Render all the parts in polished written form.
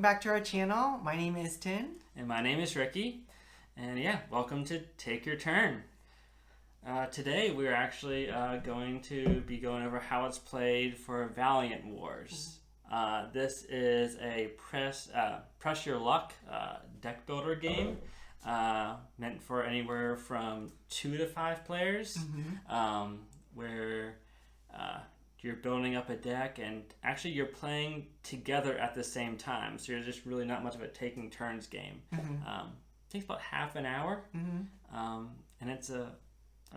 welcome back to our channel. My name is Tin. And my name is Ricky. And yeah, welcome to Take Your Turn. Today we're actually going to be going over how it's played for Valiant Wars. This is a press your luck deck builder game meant for anywhere from 2 to 5 players, where you're building up a deck and actually you're playing together at the same time. So you're just really not much of a taking turns game. Takes about half an hour, and it's a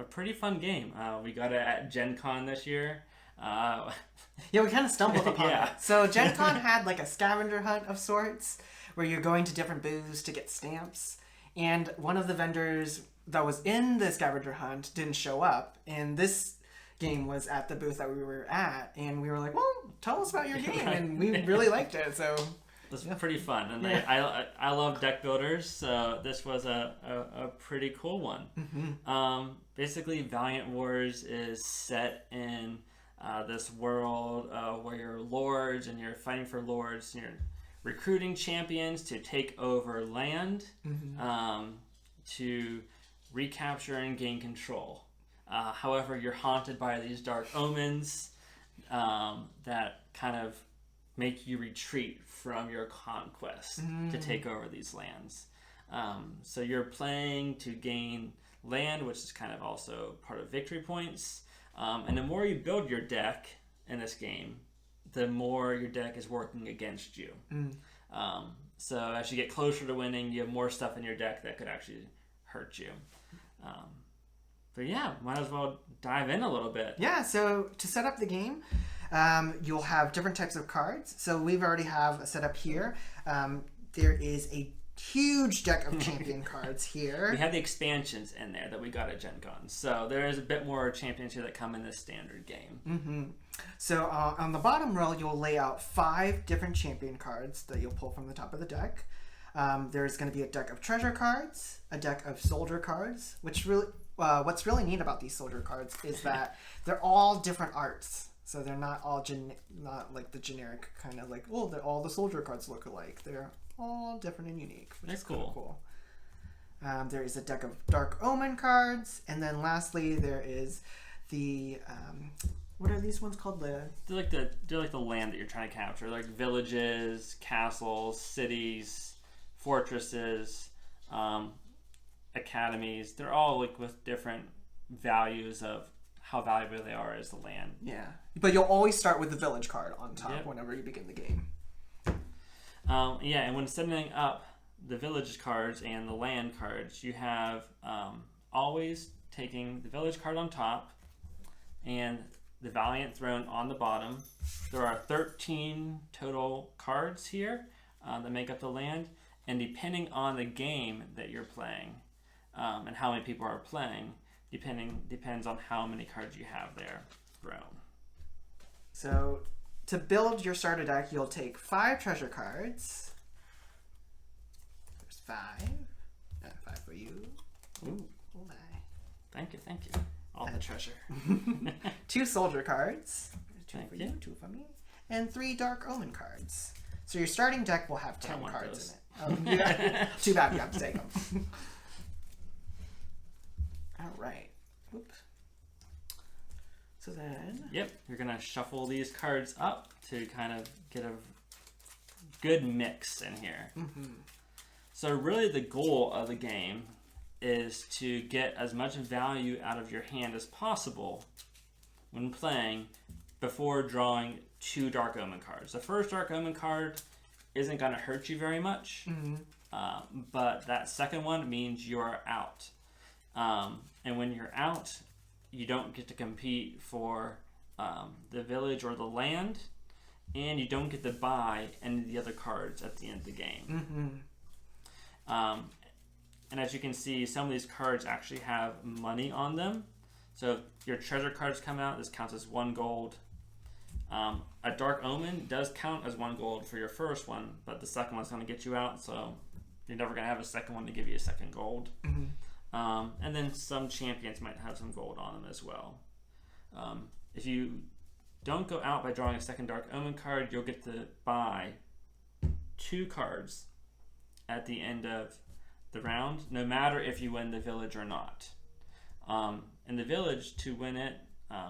pretty fun game. We got it at Gen Con this year. Yeah, we kind of stumbled upon it. So Gen Con had like a scavenger hunt of sorts where you're going to different booths to get stamps. And one of the vendors that was in the scavenger hunt didn't show up. And this game was at the booth that we were at. And we were like, well, tell us about your game. And we really liked it. So it was pretty fun. And I love deck builders. So this was a pretty cool one. Basically, Valiant Wars is set in this world where you're lords and you're fighting for lords and you're recruiting champions to take over land, to recapture and gain control. However, you're haunted by these dark omens that kind of make you retreat from your conquest to take over these lands. So you're playing to gain land, which is kind of also part of victory points. And the more you build your deck in this game, the more your deck is working against you. So as you get closer to winning, you have more stuff in your deck that could actually hurt you. But yeah, might as well dive in a little bit. Yeah, so to set up the game, you'll have different types of cards. So we've already have a setup here. There is a huge deck of champion cards here. We have the expansions in there that we got at Gen Con. So there is a bit more champions here that come in this standard game. So on the bottom row, you'll lay out 5 different champion cards that you'll pull from the top of the deck. There's going to be a deck of treasure cards, a deck of soldier cards, which really, what's really neat about these soldier cards is that they're all different arts. So they're not all not like the generic kind of like, oh, all the soldier cards look alike. They're all different and unique, which is cool. There is a deck of Dark Omen cards, and then lastly there is the what are these ones called? They're like the land that you're trying to capture, like villages, castles, cities, fortresses, academies. They're all like with different values of how valuable they are as the land. Yeah, but you'll always start with the village card on top whenever you begin the game. And when setting up the village cards and the land cards, you have always taking the village card on top and the Valiant Throne on the bottom. There are 13 total cards here that make up the land, and depending on the game that you're playing and how many people are playing, depends on how many cards you have there thrown. So to build your starter deck, you'll take 5 treasure cards. There's 5. 5 for you. Ooh. Oh my. Thank you. All the treasure. 2 soldier cards. 2 for you, 2 for me. And 3 Dark Omen cards. So your starting deck will have 10 cards in it. Yeah. Too bad you have to take them. All right. Oops. So then... you're going to shuffle these cards up to kind of get a good mix in here. So really the goal of the game is to get as much value out of your hand as possible when playing before drawing 2 Dark Omen cards. The first Dark Omen card isn't going to hurt you very much, but that second one means you're out. And when you're out, you don't get to compete for the village or the land, and you don't get to buy any of the other cards at the end of the game. And as you can see, some of these cards actually have money on them. So if your treasure cards come out, this counts as 1 gold. A Dark Omen does count as 1 gold for your first one, but the second one's going to get you out, so you're never going to have a second one to give you a second gold. And then some champions might have some gold on them as well. If you don't go out by drawing a second Dark Omen card, you'll get to buy 2 cards at the end of the round, no matter if you win the village or not. And the village, to win it,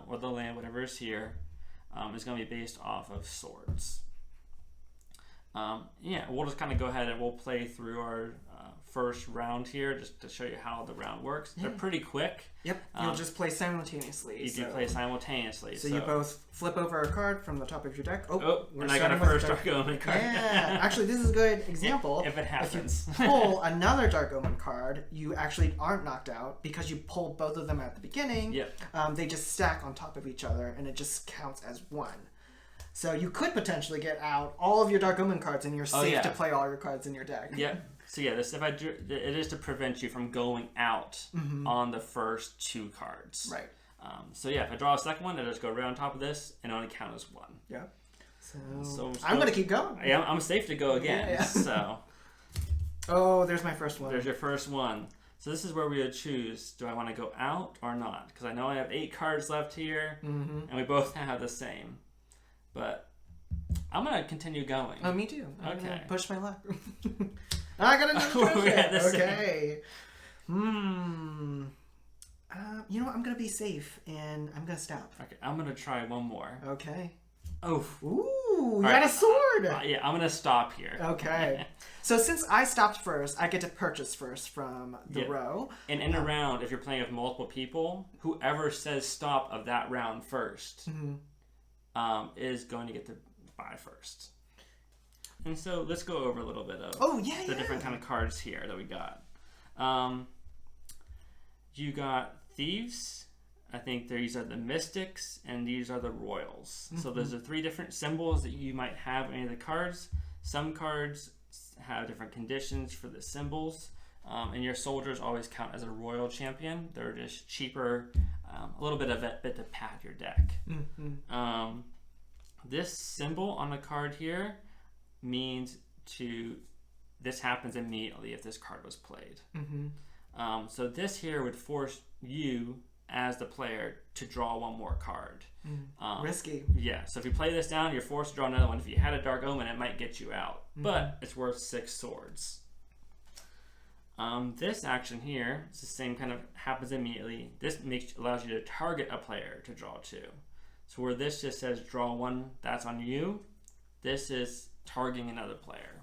or the land, whatever is here, is going to be based off of swords. Yeah, we'll just kind of go ahead and we'll play through our first round here just to show you how the round works. Yeah. They're pretty quick. Yep, you'll just play simultaneously. You do play simultaneously. So you both flip over a card from the top of your deck. And I got a first Dark Omen card. Yeah, actually this is a good example. If it happens. If you pull another Dark Omen card, you actually aren't knocked out because you pulled both of them at the beginning. Yep. They just stack on top of each other and it just counts as one. So you could potentially get out all of your Dark Omen cards and you're safe to play all your cards in your deck. Yep. So yeah, it is to prevent you from going out on the first 2 cards. Right. So yeah, if I draw a second one, I just go right on top of this and only count as 1. Yeah. So I'm going to keep going. Yeah, I'm safe to go again. Yeah. So. Oh, there's my first one. There's your first one. So this is where we would choose, do I want to go out or not? Because I know I have 8 cards left here, and we both have the same. But I'm going to continue going. Oh, me too. I'm okay. Gonna push my luck. I got another treasure. Okay. You know what? I'm going to be safe, and I'm going to stop. Okay, I'm going to try one more. Okay. Oh. Ooh, you got a sword. Yeah, I'm going to stop here. Okay. So since I stopped first, I get to purchase first from the row. And in a round, if you're playing with multiple people, whoever says stop of that round first is going to get to buy first. And so let's go over a little bit of the different kind of cards here that we got. You got Thieves. I think these are the Mystics, and these are the Royals. So those are 3 different symbols that you might have in any of the cards. Some cards have different conditions for the symbols, and your soldiers always count as a Royal champion. They're just cheaper, a little bit of a bit to pad your deck. This symbol on the card here means this happens immediately if this card was played. So this here would force you as the player to draw one more card. Risky. Yeah, so if you play this down, you're forced to draw another one. If you had a Dark Omen, it might get you out, but it's worth 6 swords. This action here, it's the same kind of happens immediately. This allows you to target a player to draw 2. So where this just says draw 1, that's on you. This is targeting another player.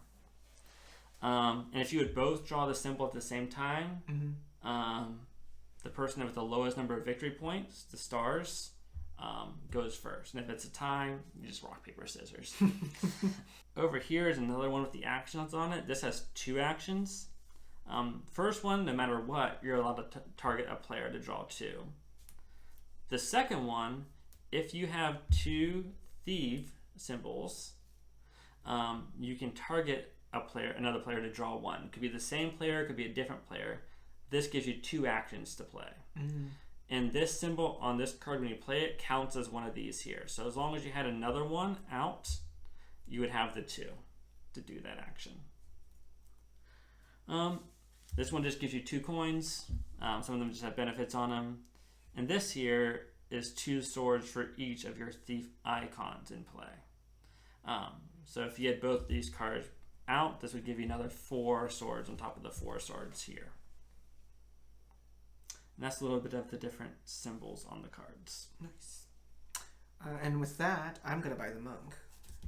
And if you would both draw the symbol at the same time, the person with the lowest number of victory points, the stars, goes first. And if it's a tie, you just rock, paper, scissors. Over here is another one with the actions on it. This has 2 actions. First one, no matter what, you're allowed to target a player to draw 2. The second one, if you have 2 thief symbols, you can target another player to draw 1. It could be the same player, it could be a different player. This gives you 2 actions to play. And this symbol on this card, when you play it, counts as one of these here. So as long as you had another one out, you would have the 2 to do that action. This one just gives you 2 coins. Some of them just have benefits on them. And this here is 2 swords for each of your thief icons in play. So if you had both these cards out, this would give you another 4 swords on top of the 4 swords here. And that's a little bit of the different symbols on the cards. Nice. And with that, I'm going to buy the monk.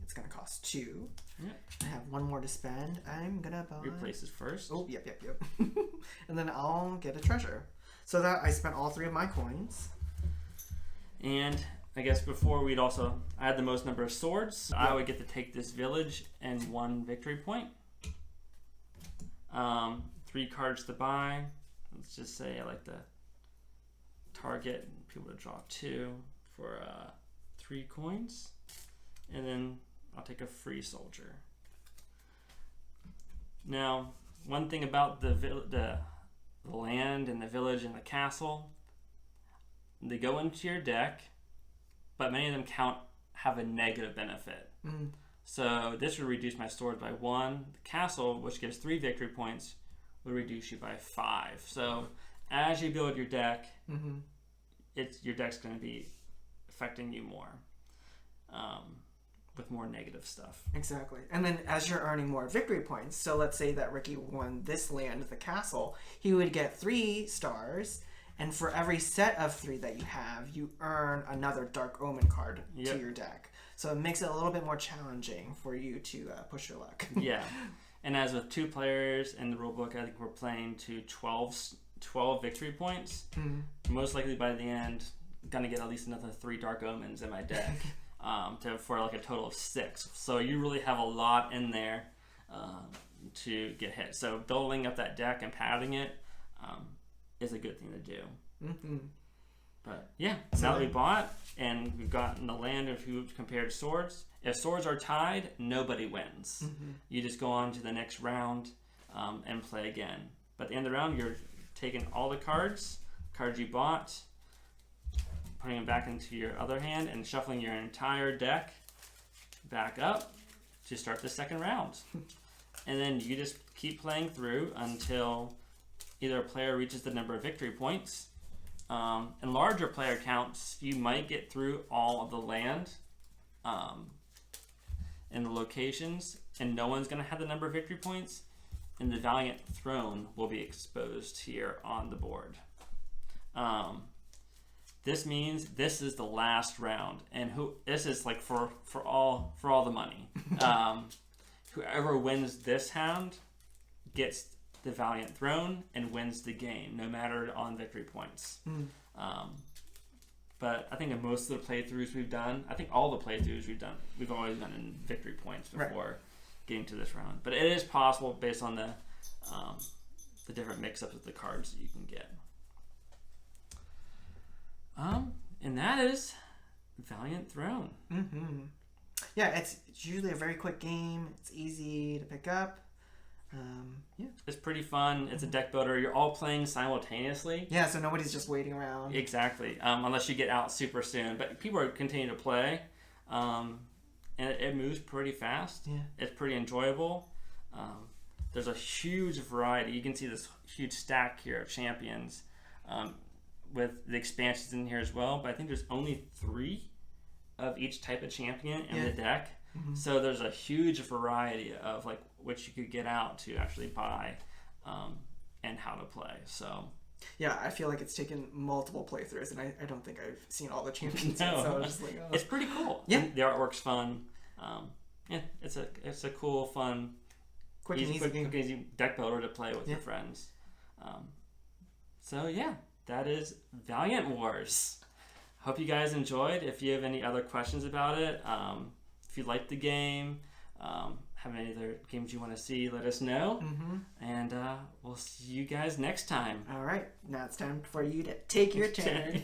It's going to cost 2. Yep. I have 1 more to spend. I'm going to buy... Your place is first. Oh, yep. And then I'll get a treasure. So that I spent all 3 of my coins. And I guess before I had the most number of swords. So I would get to take this village and 1 victory point. 3 cards to buy. Let's just say I like to target people to draw 2 for 3 coins. And then I'll take a free soldier. Now, one thing about the land and the village and the castle, they go into your deck, but many of them have a negative benefit. So this would reduce my swords by 1. The castle, which gives 3 victory points, would reduce you by 5. So as you build your deck, your deck's going to be affecting you more. with more negative stuff. Exactly. And then as you're earning more victory points, so let's say that Ricky won this land, the castle, he would get 3 stars, and for every set of 3 that you have, you earn another Dark Omen card to your deck. So it makes it a little bit more challenging for you to push your luck. Yeah. And as with 2 players in the rulebook, I think we're playing to 12 victory points. Mm-hmm. Most likely by the end, gonna get at least another 3 Dark Omens in my deck. For like a total of 6. So you really have a lot in there to get hit. So building up that deck and padding it is a good thing to do. Mm-hmm. But yeah, so now that we bought and we've gotten the land of who compared swords. If swords are tied, nobody wins. Mm-hmm. You just go on to the next round and play again. But at the end of the round, you're taking all the cards you bought, putting them back into your other hand and shuffling your entire deck back up to start the second round. And then you just keep playing through until either a player reaches the number of victory points. In larger player counts, you might get through all of the land and the locations, and no one's going to have the number of victory points, and the Valiant Throne will be exposed here on the board. This means this is the last round, and this is like for all the money. Whoever wins this round gets the Valiant Throne and wins the game, no matter on victory points. But I think in most of the playthroughs we've done, I think all the playthroughs we've done, we've always done in victory points before getting to this round. But it is possible based on the different mix-ups of the cards that you can get. And that is Valiant Throne. Mm-hmm. Yeah, it's usually a very quick game. It's easy to pick up. Yeah, it's pretty fun. It's a deck builder. You're all playing simultaneously. Yeah, so nobody's just waiting around. Exactly. Unless you get out super soon. But people are continuing to play. And it moves pretty fast. Yeah. It's pretty enjoyable. There's a huge variety. You can see this huge stack here of champions with the expansions in here as well. But I think there's only 3 of each type of champion in the deck. Mm-hmm. So there's a huge variety of like which you could get out to actually buy and how to play. So yeah, I feel like it's taken multiple playthroughs, and I don't think I've seen all the champions yet. So I was just like, oh. It's pretty cool. Yeah, and the artwork's fun. Yeah, it's a cool, fun, quick and easy deck builder to play with your friends. So yeah, that is Valiant Wars. Hope you guys enjoyed. If you have any other questions about it, if you like the game, have any other games you want to see, let us know. Mm-hmm. And we'll see you guys next time. All right. Now it's time for you to take your turn.